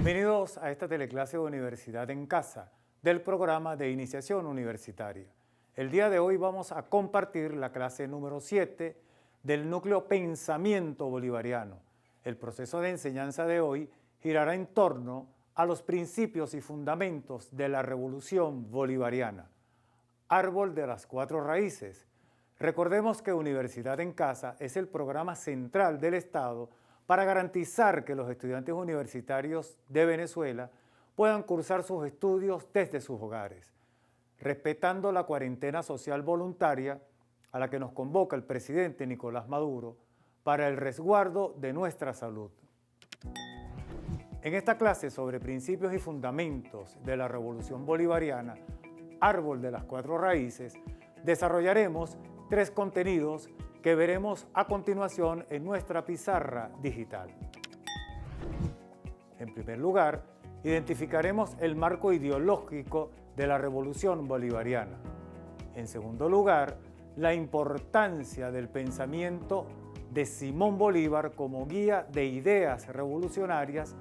Bienvenidos a esta teleclase de Universidad en Casa del programa de iniciación universitaria. El día de hoy vamos a compartir la clase número 7 del núcleo Pensamiento Bolivariano. El proceso de enseñanza de hoy girará en torno a los principios y fundamentos de la Revolución Bolivariana. Árbol de las cuatro raíces. Recordemos que Universidad en Casa es el programa central del Estado para garantizar que los estudiantes universitarios de Venezuela puedan cursar sus estudios desde sus hogares, respetando la cuarentena social voluntaria a la que nos convoca el presidente Nicolás Maduro para el resguardo de nuestra salud. En esta clase sobre principios y fundamentos de la Revolución Bolivariana, Árbol de las cuatro raíces, desarrollaremos 3 contenidos que veremos a continuación en nuestra pizarra digital. En primer lugar, identificaremos el marco ideológico de la Revolución Bolivariana. En segundo lugar, la importancia del pensamiento de Simón Bolívar como guía de ideas revolucionarias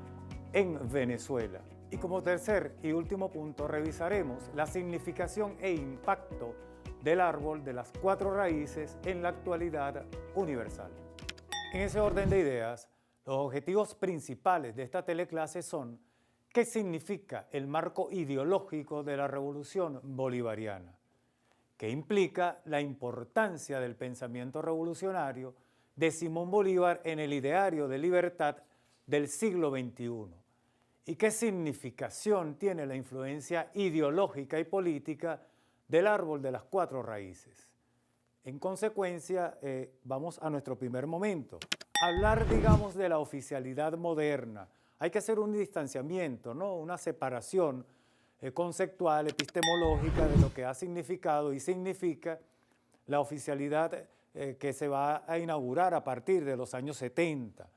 en Venezuela. Y como tercer y último punto, revisaremos la significación e impacto del árbol de las cuatro raíces en la actualidad universal. En ese orden de ideas, los objetivos principales de esta teleclase son: ¿qué significa el marco ideológico de la Revolución Bolivariana? ¿Qué implica la importancia del pensamiento revolucionario de Simón Bolívar en el ideario de libertad del siglo XXI? ¿Y qué significación tiene la influencia ideológica y política del árbol de las cuatro raíces? En consecuencia, vamos a nuestro primer momento. Hablar, digamos, de la oficialidad moderna. Hay que hacer un distanciamiento, ¿no? Una separación conceptual, epistemológica de lo que ha significado y significa la oficialidad que se va a inaugurar a partir de los años 70.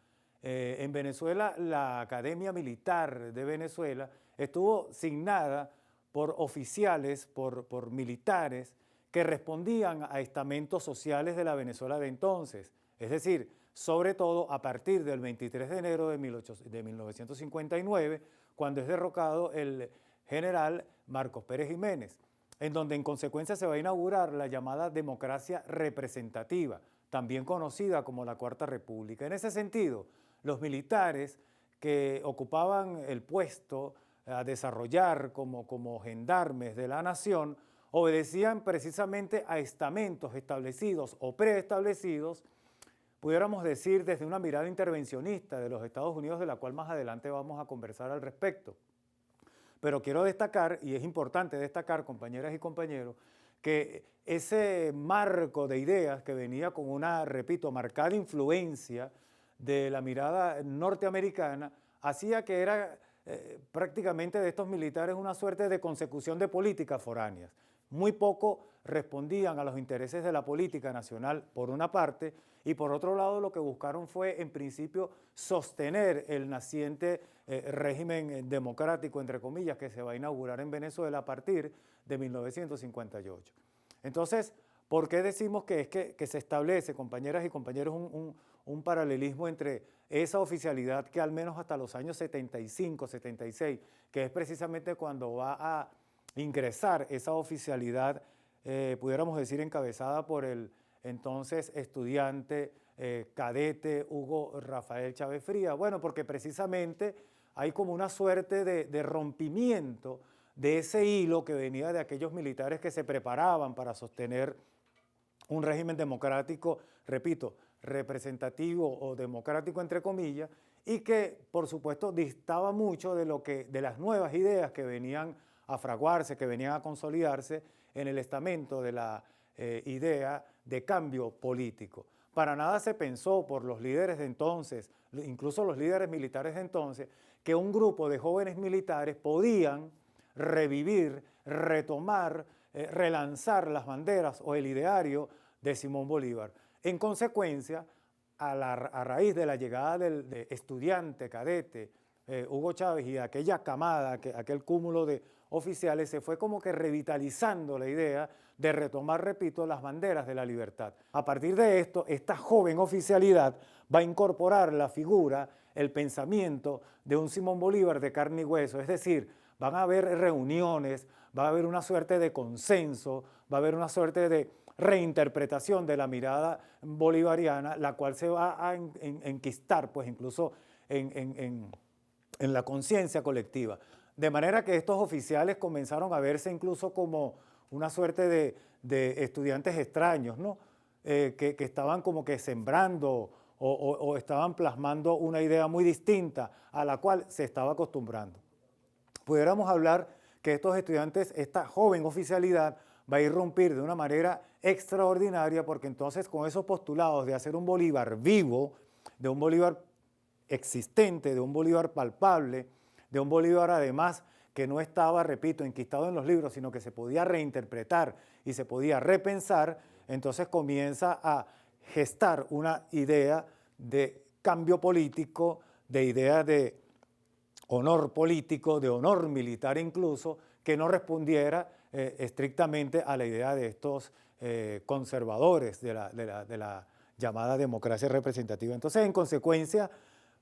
En Venezuela, la Academia Militar de Venezuela estuvo signada por oficiales, por militares que respondían a estamentos sociales de la Venezuela de entonces. Es decir, sobre todo a partir del 23 de enero de 1959, cuando es derrocado el general Marcos Pérez Jiménez, en donde en consecuencia se va a inaugurar la llamada democracia representativa, también conocida como la Cuarta República. En ese sentido, los militares que ocupaban el puesto a desarrollar como gendarmes de la nación obedecían precisamente a estamentos establecidos o preestablecidos, pudiéramos decir desde una mirada intervencionista de los Estados Unidos, de la cual más adelante vamos a conversar al respecto. Pero quiero destacar, y es importante destacar, compañeras y compañeros, que ese marco de ideas que venía con una, repito, marcada influencia de la mirada norteamericana, hacía que era prácticamente de estos militares una suerte de consecución de políticas foráneas. Muy poco respondían a los intereses de la política nacional, por una parte, y por otro lado lo que buscaron fue, en principio, sostener el naciente régimen democrático, entre comillas, que se va a inaugurar en Venezuela a partir de 1958. Entonces, ¿por qué decimos que es que se establece, compañeras y compañeros, un paralelismo entre esa oficialidad que al menos hasta los años 75, 76, que es precisamente cuando va a ingresar esa oficialidad, pudiéramos decir encabezada por el entonces estudiante cadete Hugo Rafael Chávez Frías? Bueno, porque precisamente hay como una suerte de rompimiento de ese hilo que venía de aquellos militares que se preparaban para sostener un régimen democrático, repito, representativo o democrático entre comillas, y que por supuesto distaba mucho de las nuevas ideas que venían a fraguarse, que venían a consolidarse en el estamento de la idea de cambio político. Para nada se pensó por los líderes de entonces, incluso los líderes militares de entonces, que un grupo de jóvenes militares podían revivir, retomar, relanzar las banderas o el ideario de Simón Bolívar. En consecuencia, a raíz de la llegada del estudiante cadete Hugo Chávez y de aquella camada, aquel cúmulo de oficiales, se fue como que revitalizando la idea de retomar, repito, las banderas de la libertad. A partir de esto, esta joven oficialidad va a incorporar la figura el pensamiento de un Simón Bolívar de carne y hueso. Es decir, van a haber reuniones, va a haber una suerte de consenso, va a haber una suerte de reinterpretación de la mirada bolivariana, la cual se va a enquistar, pues incluso en la conciencia colectiva. De manera que estos oficiales comenzaron a verse incluso como una suerte de estudiantes extraños, ¿no? Que estaban como que sembrando o estaban plasmando una idea muy distinta a la cual se estaba acostumbrando. Pudiéramos hablar que estos estudiantes, esta joven oficialidad, va a irrumpir de una manera extraordinaria, porque entonces con esos postulados de hacer un Bolívar vivo, de un Bolívar existente, de un Bolívar palpable, de un Bolívar además que no estaba, repito, enquistado en los libros, sino que se podía reinterpretar y se podía repensar, entonces comienza a gestar una idea de cambio político, de idea de honor político, de honor militar incluso, que no respondiera estrictamente a la idea de estos conservadores de la llamada democracia representativa. Entonces, en consecuencia,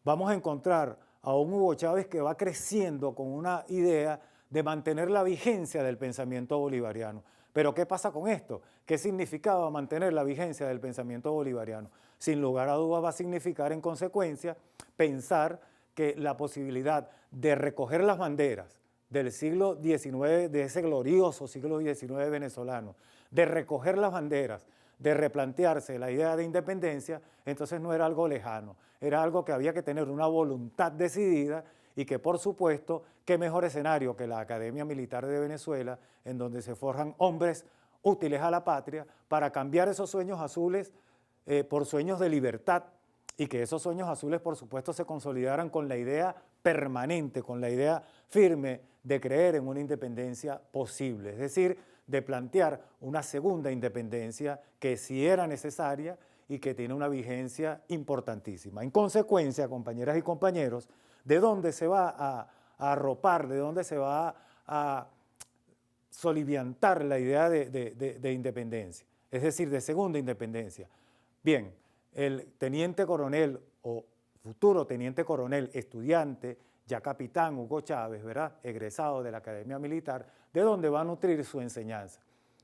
vamos a encontrar a un Hugo Chávez que va creciendo con una idea de mantener la vigencia del pensamiento bolivariano. Pero ¿qué pasa con esto? ¿Qué significaba mantener la vigencia del pensamiento bolivariano? Sin lugar a dudas va a significar en consecuencia pensar que la posibilidad de recoger las banderas del siglo XIX, de ese glorioso siglo XIX venezolano, de recoger las banderas, de replantearse la idea de independencia, entonces no era algo lejano, era algo que había que tener una voluntad decidida y que, por supuesto, qué mejor escenario que la Academia Militar de Venezuela, en donde se forjan hombres útiles a la patria para cambiar esos sueños azules por sueños de libertad, y que esos sueños azules, por supuesto, se consolidaran con la idea permanente, con la idea firme de creer en una independencia posible, es decir, de plantear una segunda independencia que sí era necesaria y que tiene una vigencia importantísima. En consecuencia, compañeras y compañeros, ¿de dónde se va a arropar, de dónde se va a soliviantar la idea de independencia? Es decir, de segunda independencia. Bien, el teniente coronel o futuro teniente coronel, estudiante, ya capitán Hugo Chávez, ¿verdad?, egresado de la Academia Militar, ¿de dónde va a nutrir su enseñanza?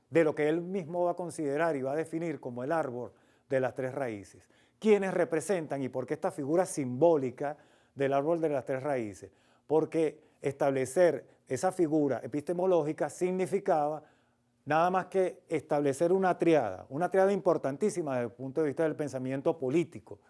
De lo que él mismo va a considerar y va a definir como el árbol de las tres raíces. ¿Quiénes representan y por qué esta figura simbólica del árbol de las tres raíces? Porque establecer esa figura epistemológica significaba nada más que establecer una triada importantísima desde el punto de vista del pensamiento político,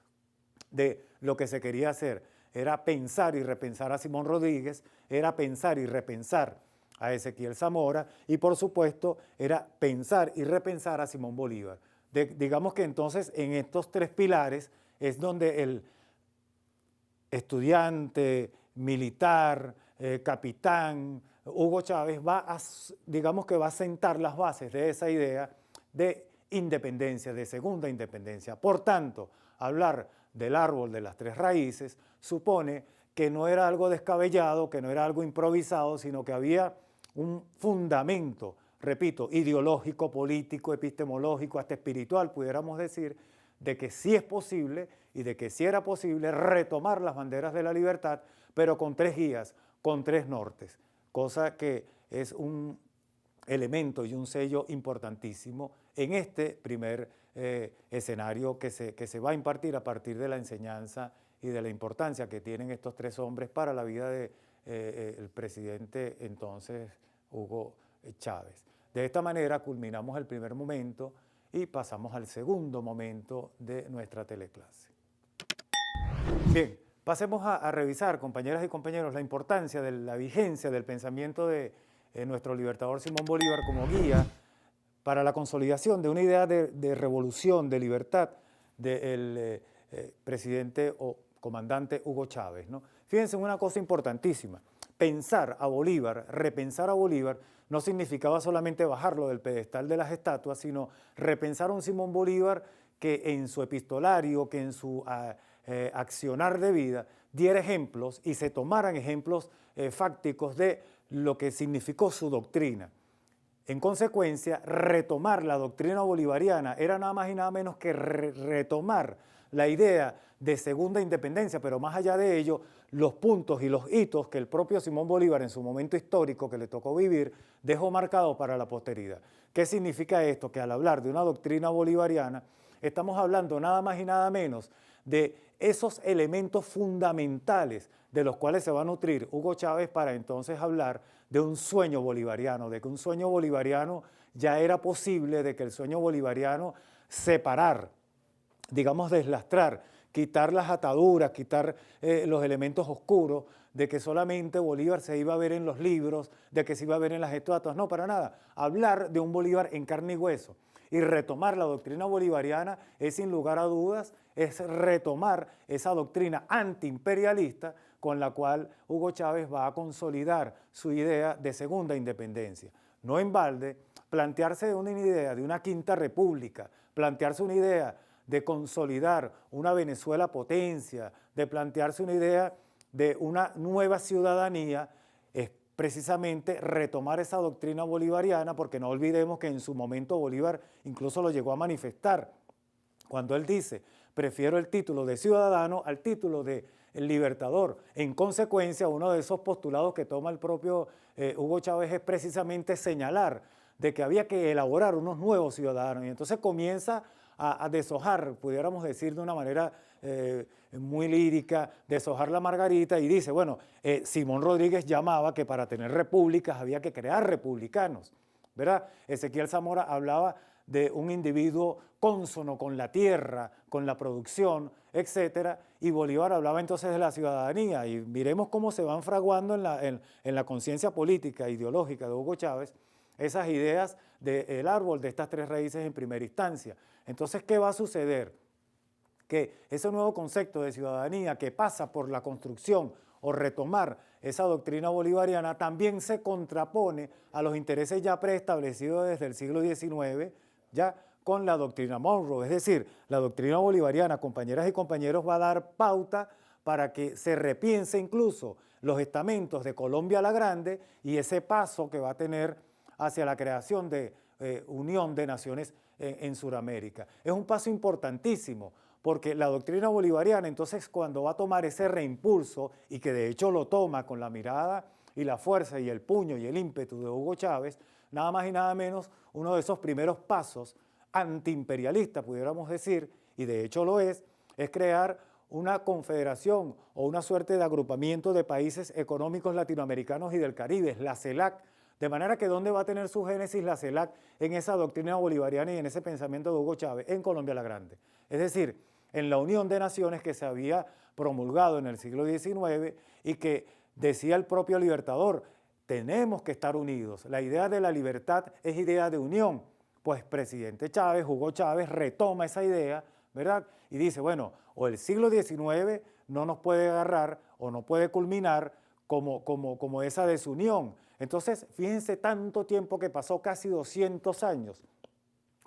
de lo que se quería hacer. Era pensar y repensar a Simón Rodríguez, era pensar y repensar a Ezequiel Zamora y, por supuesto, era pensar y repensar a Simón Bolívar. Digamos que entonces en estos tres pilares es donde el estudiante, militar, capitán, Hugo Chávez digamos que va a sentar las bases de esa idea de independencia, de segunda independencia. Por tanto, hablar del árbol de las tres raíces supone que no era algo descabellado, que no era algo improvisado, sino que había un fundamento, repito, ideológico, político, epistemológico, hasta espiritual, pudiéramos decir, de que sí es posible y de que sí era posible retomar las banderas de la libertad, pero con tres guías, con tres nortes, cosa que es un elemento y un sello importantísimo en este primer escenario que se va a impartir a partir de la enseñanza y de la importancia que tienen estos tres hombres para la vida del presidente entonces Hugo Chávez. De esta manera culminamos el primer momento y pasamos al segundo momento de nuestra teleclase. Bien, pasemos a revisar, compañeras y compañeros, la importancia de la vigencia del pensamiento de nuestro libertador Simón Bolívar como guía para la consolidación de una idea de revolución, de libertad del presidente o comandante Hugo Chávez, ¿no? Fíjense en una cosa importantísima, pensar a Bolívar, repensar a Bolívar, no significaba solamente bajarlo del pedestal de las estatuas, sino repensar a un Simón Bolívar que en su epistolario, que en su accionar de vida, diera ejemplos y se tomaran ejemplos fácticos de lo que significó su doctrina. En consecuencia, retomar la doctrina bolivariana era nada más y nada menos que retomar la idea de segunda independencia, pero más allá de ello, los puntos y los hitos que el propio Simón Bolívar en su momento histórico que le tocó vivir dejó marcado para la posteridad. ¿Qué significa esto? Que al hablar de una doctrina bolivariana, estamos hablando nada más y nada menos de esos elementos fundamentales de los cuales se va a nutrir Hugo Chávez para entonces hablar de un sueño bolivariano, de que un sueño bolivariano ya era posible, de que el sueño bolivariano separar, digamos deslastrar, quitar las ataduras, quitar los elementos oscuros, de que solamente Bolívar se iba a ver en los libros, de que se iba a ver en las estatuas, no, para nada. Hablar de un Bolívar en carne y hueso y retomar la doctrina bolivariana es sin lugar a dudas, es retomar esa doctrina antiimperialista con la cual Hugo Chávez va a consolidar su idea de segunda independencia. No en balde, plantearse una idea de una quinta república, plantearse una idea de consolidar una Venezuela potencia, de plantearse una idea de una nueva ciudadanía, es precisamente retomar esa doctrina bolivariana, porque no olvidemos que en su momento Bolívar incluso lo llegó a manifestar, cuando él dice, prefiero el título de ciudadano al título de libertador. En consecuencia, uno de esos postulados que toma el propio Hugo Chávez es precisamente señalar de que había que elaborar unos nuevos ciudadanos, y entonces comienza a deshojar, pudiéramos decir de una manera muy lírica, deshojar la margarita y dice, bueno, Simón Rodríguez llamaba que para tener repúblicas había que crear republicanos, ¿verdad? Ezequiel Zamora hablaba de un individuo cónsono con la tierra, con la producción, etcétera, y Bolívar hablaba entonces de la ciudadanía, y miremos cómo se van fraguando en la conciencia política e ideológica de Hugo Chávez esas ideas del árbol de estas tres raíces en primera instancia. Entonces, ¿qué va a suceder? Que ese nuevo concepto de ciudadanía que pasa por la construcción o retomar esa doctrina bolivariana también se contrapone a los intereses ya preestablecidos desde el siglo XIX, ya con la doctrina Monroe. Es decir, la doctrina bolivariana, compañeras y compañeros, va a dar pauta para que se repiense incluso los estamentos de Colombia la Grande y ese paso que va a tener hacia la creación de unión de naciones en Sudamérica. Es un paso importantísimo, porque la doctrina bolivariana entonces cuando va a tomar ese reimpulso, y que de hecho lo toma con la mirada y la fuerza y el puño y el ímpetu de Hugo Chávez, nada más y nada menos uno de esos primeros pasos antiimperialistas, pudiéramos decir, y de hecho lo es crear una confederación o una suerte de agrupamiento de países económicos latinoamericanos y del Caribe, la CELAC, de manera que ¿dónde va a tener su génesis la CELAC? En esa doctrina bolivariana y en ese pensamiento de Hugo Chávez, en Colombia la Grande. Es decir, en la Unión de Naciones que se había promulgado en el siglo XIX y que decía el propio Libertador, tenemos que estar unidos. La idea de la libertad es idea de unión. Pues presidente Chávez, Hugo Chávez, retoma esa idea, ¿verdad? Y dice, bueno, o el siglo XIX no nos puede agarrar o no puede culminar como esa desunión. Entonces, fíjense tanto tiempo que pasó, casi 200 años,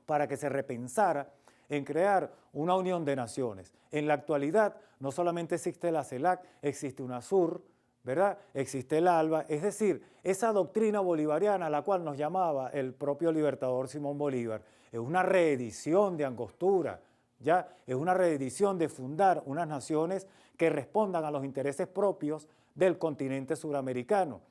para que se repensara en crear una unión de naciones. En la actualidad, no solamente existe la CELAC, existe UNASUR, ¿verdad? Existe el ALBA, es decir, esa doctrina bolivariana a la cual nos llamaba el propio libertador Simón Bolívar, es una reedición de Angostura, ¿ya? Es una reedición de fundar unas naciones que respondan a los intereses propios del continente suramericano.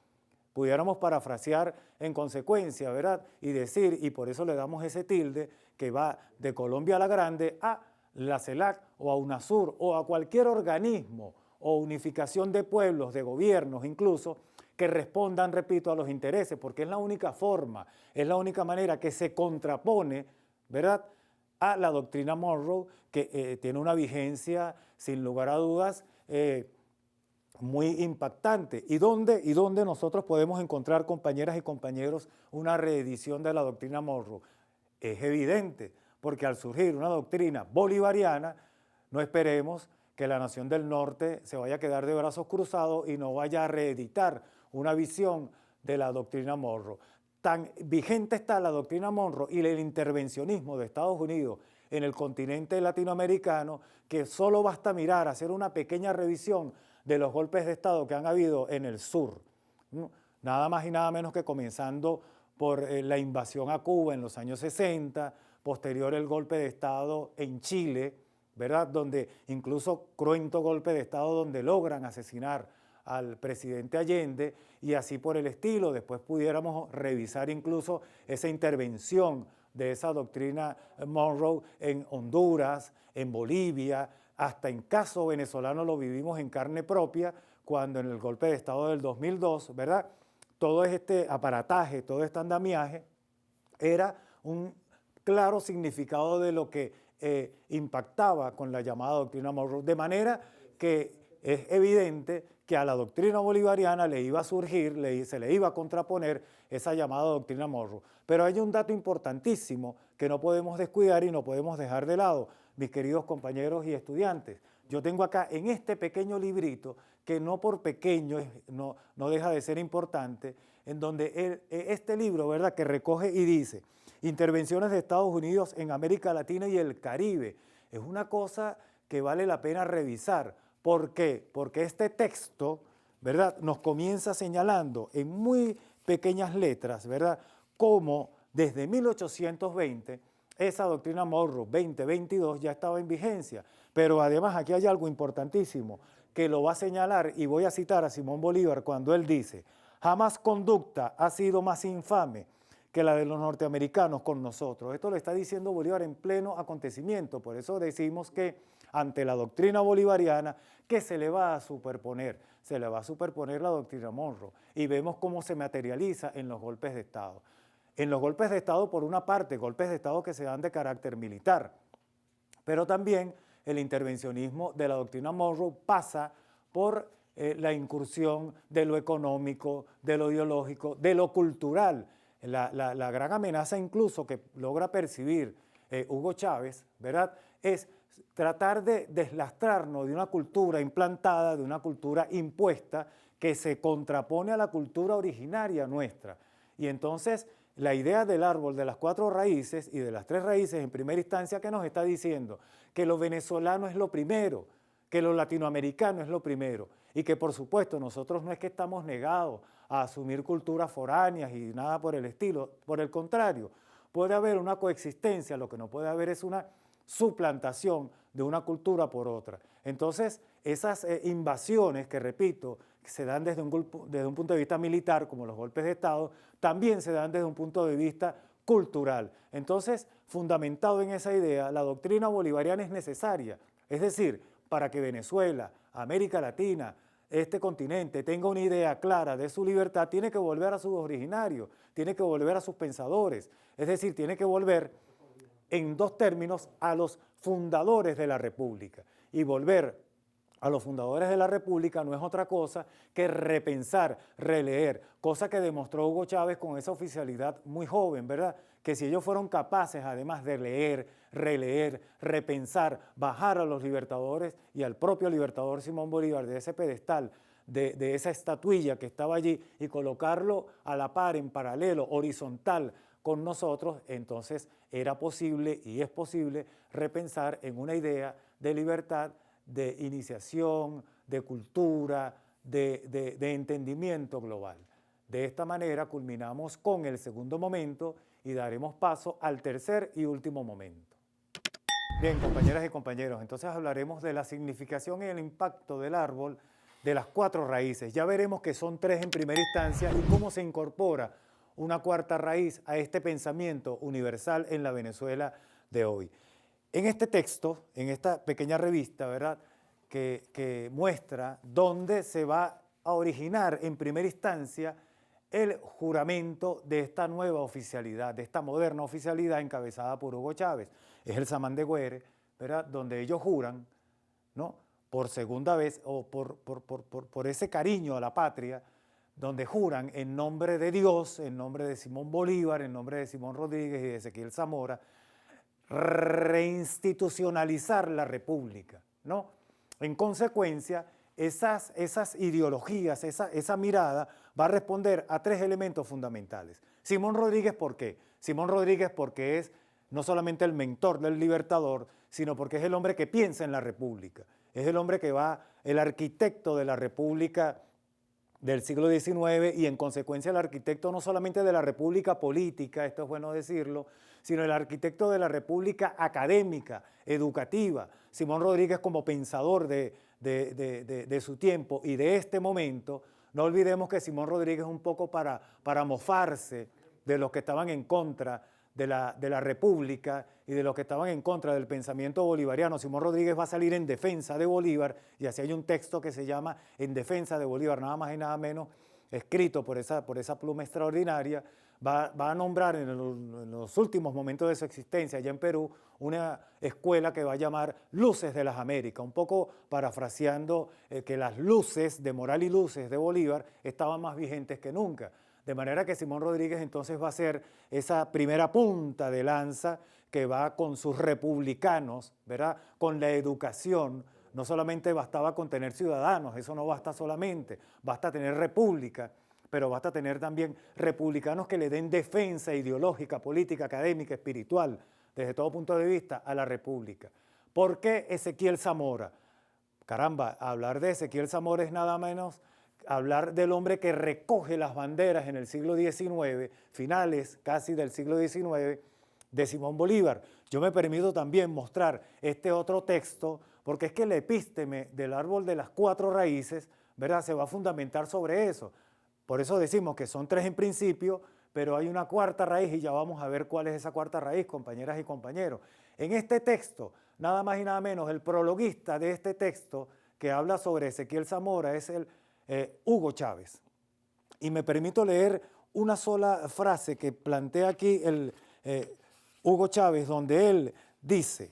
Pudiéramos parafrasear en consecuencia, ¿verdad? Y decir, y por eso le damos ese tilde, que va de Colombia la Grande a la CELAC o a UNASUR o a cualquier organismo o unificación de pueblos, de gobiernos incluso, que respondan, repito, a los intereses, porque es la única forma, es la única manera que se contrapone, ¿verdad?, a la doctrina Monroe, que tiene una vigencia, sin lugar a dudas, muy impactante. ¿Y dónde nosotros podemos encontrar, compañeras y compañeros, una reedición de la doctrina Monroe? Es evidente, porque al surgir una doctrina bolivariana, no esperemos que la nación del norte se vaya a quedar de brazos cruzados y no vaya a reeditar una visión de la doctrina Monroe. Tan vigente está la doctrina Monroe y el intervencionismo de Estados Unidos en el continente latinoamericano que solo basta mirar, hacer una pequeña revisión de los golpes de Estado que han habido en el sur. Nada más y nada menos que comenzando por la invasión a Cuba en los años 60, posterior el golpe de Estado en Chile, ¿verdad? Donde incluso cruento golpe de Estado donde logran asesinar al presidente Allende y así por el estilo. Después pudiéramos revisar incluso esa intervención de esa doctrina Monroe en Honduras, en Bolivia, hasta en caso venezolano lo vivimos en carne propia cuando en el golpe de Estado del 2002, ¿verdad? Todo este aparataje, todo este andamiaje era un claro significado de lo que impactaba con la llamada doctrina Monroe, de manera que es evidente que a la doctrina bolivariana le iba a surgir, se le iba a contraponer esa llamada doctrina Monroe. Pero hay un dato importantísimo que no podemos descuidar y no podemos dejar de lado, mis queridos compañeros y estudiantes. Yo tengo acá en este pequeño librito, que no por pequeño, no deja de ser importante, en donde este libro, ¿verdad?, que recoge y dice, intervenciones de Estados Unidos en América Latina y el Caribe. Es una cosa que vale la pena revisar. ¿Por qué? Porque este texto, ¿verdad?, nos comienza señalando en muy pequeñas letras, ¿verdad?, cómo desde 1820 esa doctrina Monroe 2022 ya estaba en vigencia. Pero además aquí hay algo importantísimo que lo va a señalar, y voy a citar a Simón Bolívar cuando él dice: jamás conducta ha sido más infame que la de los norteamericanos con nosotros. Esto lo está diciendo Bolívar en pleno acontecimiento. Por eso decimos que ante la doctrina bolivariana, ¿qué se le va a superponer? Se le va a superponer la doctrina Monroe. Y vemos cómo se materializa en los golpes de Estado. En los golpes de Estado, por una parte, golpes de Estado que se dan de carácter militar, pero también el intervencionismo de la doctrina Monroe pasa por la incursión de lo económico, de lo ideológico, de lo cultural. La gran amenaza incluso que logra percibir Hugo Chávez, ¿verdad?, es tratar de deslastrarnos de una cultura implantada, de una cultura impuesta que se contrapone a la cultura originaria nuestra. Y entonces la idea del árbol de las 4 raíces y de las 3 raíces en primera instancia, que nos está diciendo que lo venezolano es lo primero, que lo latinoamericano es lo primero, y que por supuesto nosotros no es que estamos negados a asumir culturas foráneas y nada por el estilo, por el contrario, puede haber una coexistencia, lo que no puede haber es una suplantación de una cultura por otra. Entonces, esas invasiones que, repito, que se dan desde un punto de vista militar, como los golpes de Estado, también se dan desde un punto de vista cultural. Entonces, fundamentado en esa idea, la doctrina bolivariana es necesaria. Es decir, para que Venezuela, América Latina, este continente tenga una idea clara de su libertad, tiene que volver a sus originarios, tiene que volver a sus pensadores. Es decir, tiene que volver, en 2 términos, a los fundadores de la República. Y volver a los fundadores de la República no es otra cosa que repensar, releer, cosa que demostró Hugo Chávez con esa oficialidad muy joven, ¿verdad? Que si ellos fueron capaces, además de leer, releer, repensar, bajar a los libertadores y al propio libertador Simón Bolívar de ese pedestal, de esa estatuilla que estaba allí, y colocarlo a la par, en paralelo, horizontal con nosotros, entonces era posible y es posible repensar en una idea de libertad, de iniciación, de cultura, de entendimiento global. De esta manera culminamos con el segundo momento y daremos paso al tercer y último momento. Bien, compañeras y compañeros, entonces hablaremos de la significación y el impacto del árbol de las 4 raíces. Ya veremos que son 3 en primera instancia y cómo se incorpora una 4ª raíz a este pensamiento universal en la Venezuela de hoy. En este texto, en esta pequeña revista, ¿verdad?, que muestra dónde se va a originar en primera instancia el juramento de esta nueva oficialidad, de esta moderna oficialidad encabezada por Hugo Chávez. Es el Samán de Güeres, ¿verdad?, donde ellos juran, ¿no?, por segunda vez, o por ese cariño a la patria, donde juran en nombre de Dios, en nombre de Simón Bolívar, en nombre de Simón Rodríguez y de Ezequiel Zamora, reinstitucionalizar la República, ¿no? En consecuencia, esas ideologías, esa mirada va a responder a 3 elementos fundamentales. Simón Rodríguez, ¿por qué? Simón Rodríguez porque es no solamente el mentor del libertador, sino porque es el hombre que piensa en la República, es el hombre que va, el arquitecto de la República del siglo XIX y en consecuencia el arquitecto no solamente de la república política, esto es bueno decirlo, sino el arquitecto de la república académica, educativa. Simón Rodríguez como pensador de su tiempo y de este momento. No olvidemos que Simón Rodríguez un poco para mofarse de los que estaban en contra de la República y de los que estaban en contra del pensamiento bolivariano. Simón Rodríguez va a salir en defensa de Bolívar, y así hay un texto que se llama En defensa de Bolívar, nada más y nada menos, escrito por esa pluma extraordinaria. Va a nombrar en los últimos momentos de su existencia allá en Perú una escuela que va a llamar Luces de las Américas, un poco parafraseando que las luces de Moral y Luces de Bolívar estaban más vigentes que nunca. De manera que Simón Rodríguez entonces va a ser esa primera punta de lanza que va con sus republicanos, ¿verdad? Con la educación. No solamente bastaba con tener ciudadanos, eso no basta solamente, basta tener república, pero basta tener también republicanos que le den defensa ideológica, política, académica, espiritual, desde todo punto de vista, a la república. ¿Por qué Ezequiel Zamora? Caramba, hablar de Ezequiel Zamora es nada menos hablar del hombre que recoge las banderas en el siglo XIX, finales casi del siglo XIX, de Simón Bolívar. Yo me permito también mostrar este otro texto, porque es que el epísteme del árbol de las 4 raíces, ¿verdad?, se va a fundamentar sobre eso. Por eso decimos que son 3 en principio, pero hay una 4ª raíz y ya vamos a ver cuál es esa 4ª raíz, compañeras y compañeros. En este texto, nada más y nada menos, el prologuista de este texto que habla sobre Ezequiel Zamora es el Hugo Chávez. Y me permito leer una sola frase que plantea aquí el Hugo Chávez, donde él dice,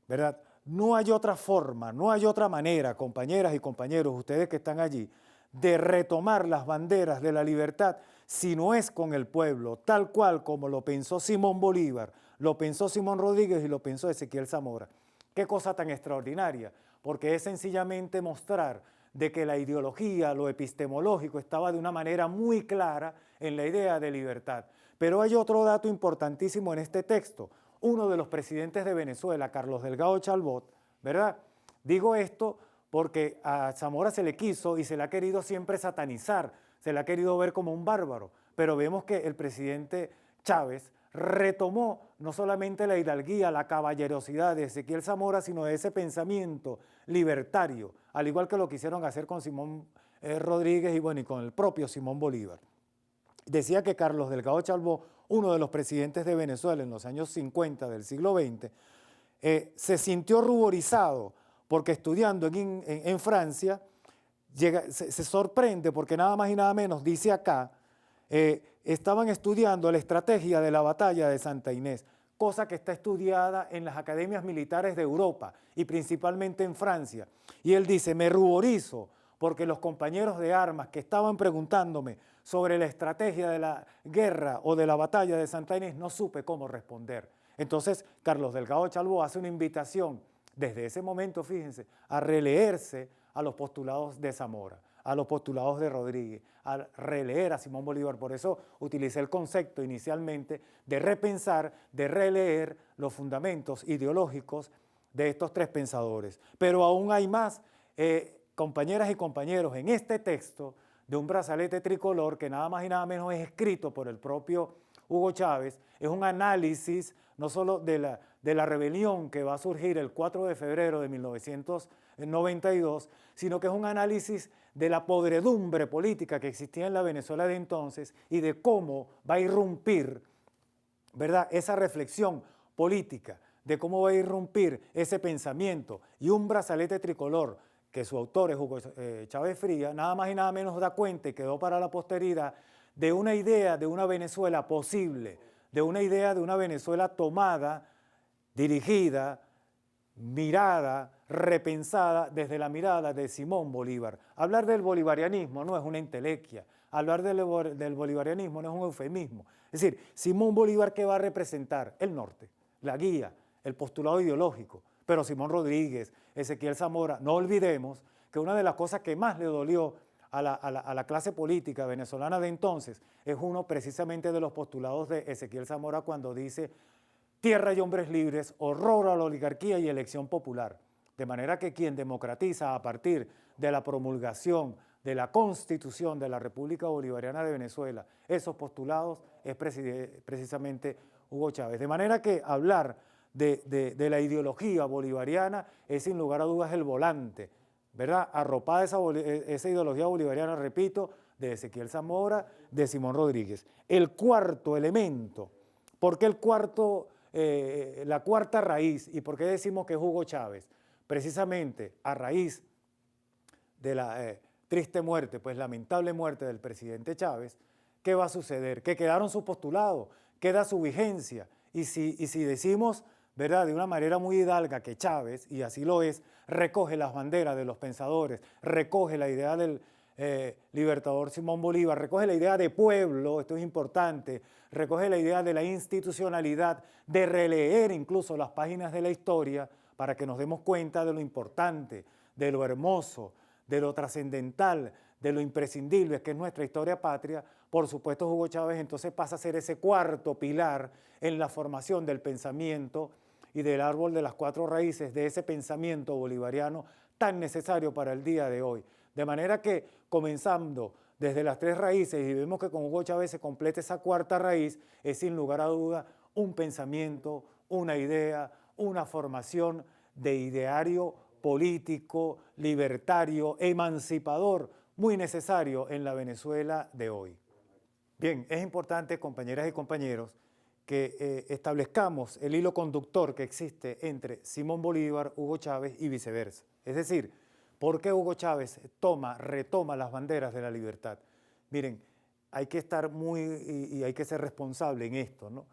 ¿verdad? No hay otra forma, no hay otra manera, compañeras y compañeros, ustedes que están allí, de retomar las banderas de la libertad si no es con el pueblo, tal cual como lo pensó Simón Bolívar, lo pensó Simón Rodríguez y lo pensó Ezequiel Zamora. Qué cosa tan extraordinaria, porque es sencillamente mostrar de que la ideología, lo epistemológico, estaba de una manera muy clara en la idea de libertad. Pero hay otro dato importantísimo en este texto. Uno de los presidentes de Venezuela, Carlos Delgado Chalbot, ¿verdad? Digo esto porque a Zamora se le quiso y se le ha querido siempre satanizar, se le ha querido ver como un bárbaro, pero vemos que el presidente Chávez retomó no solamente la hidalguía, la caballerosidad de Ezequiel Zamora, sino de ese pensamiento libertario, al igual que lo quisieron hacer con Simón Rodríguez y, bueno, y con el propio Simón Bolívar. Decía que Carlos Delgado Chalbot, uno de los presidentes de Venezuela en los años 50 del siglo XX, se sintió ruborizado porque estudiando en Francia se sorprende porque nada más y nada menos, dice acá, estaban estudiando la estrategia de la batalla de Santa Inés, cosa que está estudiada en las academias militares de Europa y principalmente en Francia. Y él dice, me ruborizo porque los compañeros de armas que estaban preguntándome sobre la estrategia de la guerra o de la batalla de Santa Inés, no supe cómo responder. Entonces, Carlos Delgado Chalbot hace una invitación desde ese momento, fíjense, a releerse a los postulados de Zamora, a los postulados de Rodríguez, a releer a Simón Bolívar. Por eso utilicé el concepto inicialmente de repensar, de releer los fundamentos ideológicos de estos 3 pensadores. Pero aún hay más, compañeras y compañeros, en este texto de Un brazalete tricolor, que nada más y nada menos es escrito por el propio Hugo Chávez, es un análisis no solo de la rebelión que va a surgir el 4 de febrero de 1992, sino que es un análisis de la podredumbre política que existía en la Venezuela de entonces y de cómo va a irrumpir, ¿verdad?, esa reflexión política, de cómo va a irrumpir ese pensamiento. Y Un brazalete tricolor, que su autor es Hugo Chávez Frías, nada más y nada menos da cuenta y quedó para la posteridad de una idea de una Venezuela posible, de una idea de una Venezuela tomada, dirigida, mirada, repensada desde la mirada de Simón Bolívar. Hablar del bolivarianismo no es una entelequia, hablar del bolivarianismo no es un eufemismo. Es decir, Simón Bolívar, ¿qué va a representar? El norte, la guía, el postulado ideológico. Pero Simón Rodríguez, Ezequiel Zamora, no olvidemos que una de las cosas que más le dolió a la clase política venezolana de entonces es uno precisamente de los postulados de Ezequiel Zamora cuando dice tierra y hombres libres, horror a la oligarquía y elección popular. De manera que quien democratiza a partir de la promulgación de la Constitución de la República Bolivariana de Venezuela, esos postulados, es precisamente Hugo Chávez. De manera que hablar de la ideología bolivariana es sin lugar a dudas el volante, ¿verdad? Arropada esa ideología bolivariana, repito, de Ezequiel Zamora, de Simón Rodríguez. El cuarto elemento, ¿por qué la cuarta raíz y por qué decimos que es Hugo Chávez? Precisamente a raíz de la triste muerte, pues lamentable muerte del presidente Chávez, ¿qué va a suceder? Que quedaron sus postulados, queda su vigencia. Y si decimos, ¿verdad?, de una manera muy hidalga que Chávez, y así lo es, recoge las banderas de los pensadores, recoge la idea del libertador Simón Bolívar, recoge la idea de pueblo, esto es importante, recoge la idea de la institucionalidad, de releer incluso las páginas de la historia para que nos demos cuenta de lo importante, de lo hermoso, de lo trascendental, de lo imprescindible que es nuestra historia patria. Por supuesto, Hugo Chávez entonces pasa a ser ese cuarto pilar en la formación del pensamiento y del árbol de las cuatro raíces de ese pensamiento bolivariano tan necesario para el día de hoy. De manera que, comenzando desde las tres raíces y vemos que con Hugo Chávez se completa esa cuarta raíz, es sin lugar a duda un pensamiento, una idea, una formación de ideario político, libertario, emancipador, muy necesario en la Venezuela de hoy. Bien, es importante, compañeras y compañeros, que establezcamos el hilo conductor que existe entre Simón Bolívar, Hugo Chávez y viceversa. Es decir, ¿por qué Hugo Chávez retoma las banderas de la libertad? Miren, hay que estar y hay que ser responsable en esto, ¿no?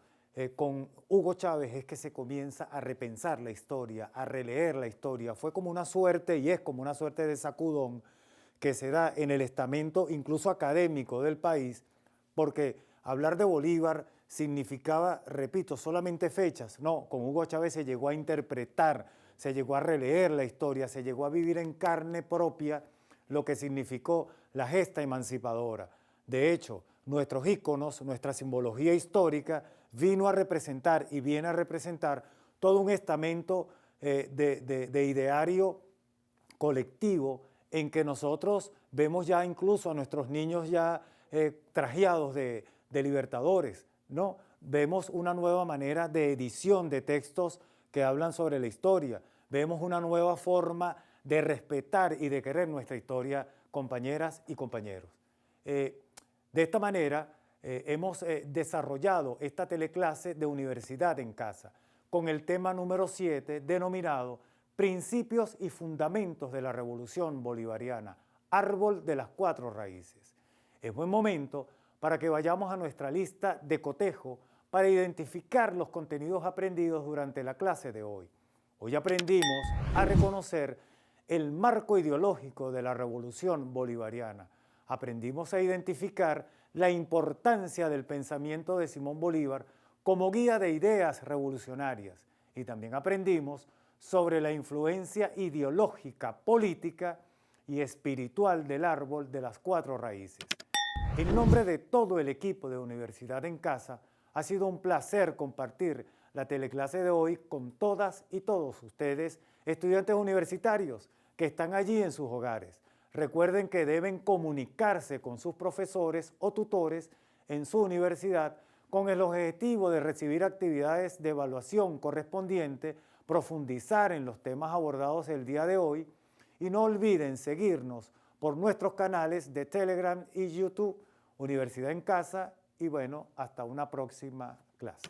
Con Hugo Chávez es que se comienza a repensar la historia, a releer la historia. Fue como una suerte, y es como una suerte de sacudón que se da en el estamento incluso académico del país, porque hablar de Bolívar significaba, repito, solamente fechas. No, con Hugo Chávez se llegó a interpretar, se llegó a releer la historia, se llegó a vivir en carne propia lo que significó la gesta emancipadora. De hecho, nuestros íconos, nuestra simbología histórica vino a representar y viene a representar todo un estamento de ideario colectivo en que nosotros vemos ya incluso a nuestros niños ya trajeados de libertadores, ¿no? Vemos una nueva manera de edición de textos que hablan sobre la historia, vemos una nueva forma de respetar y de querer nuestra historia, compañeras y compañeros. De esta manera hemos desarrollado esta teleclase de Universidad en Casa con el tema número 7 denominado Principios y Fundamentos de la Revolución Bolivariana, Árbol de las Cuatro Raíces. Es buen momento para que vayamos a nuestra lista de cotejo para identificar los contenidos aprendidos durante la clase de hoy. Hoy aprendimos a reconocer el marco ideológico de la Revolución Bolivariana. Aprendimos a identificar la importancia del pensamiento de Simón Bolívar como guía de ideas revolucionarias y también aprendimos sobre la influencia ideológica, política y espiritual del árbol de las cuatro raíces. En nombre de todo el equipo de Universidad en Casa, ha sido un placer compartir la teleclase de hoy con todas y todos ustedes, estudiantes universitarios que están allí en sus hogares. Recuerden que deben comunicarse con sus profesores o tutores en su universidad con el objetivo de recibir actividades de evaluación correspondiente, profundizar en los temas abordados el día de hoy y no olviden seguirnos por nuestros canales de Telegram y YouTube, Universidad en Casa, y bueno, hasta una próxima clase.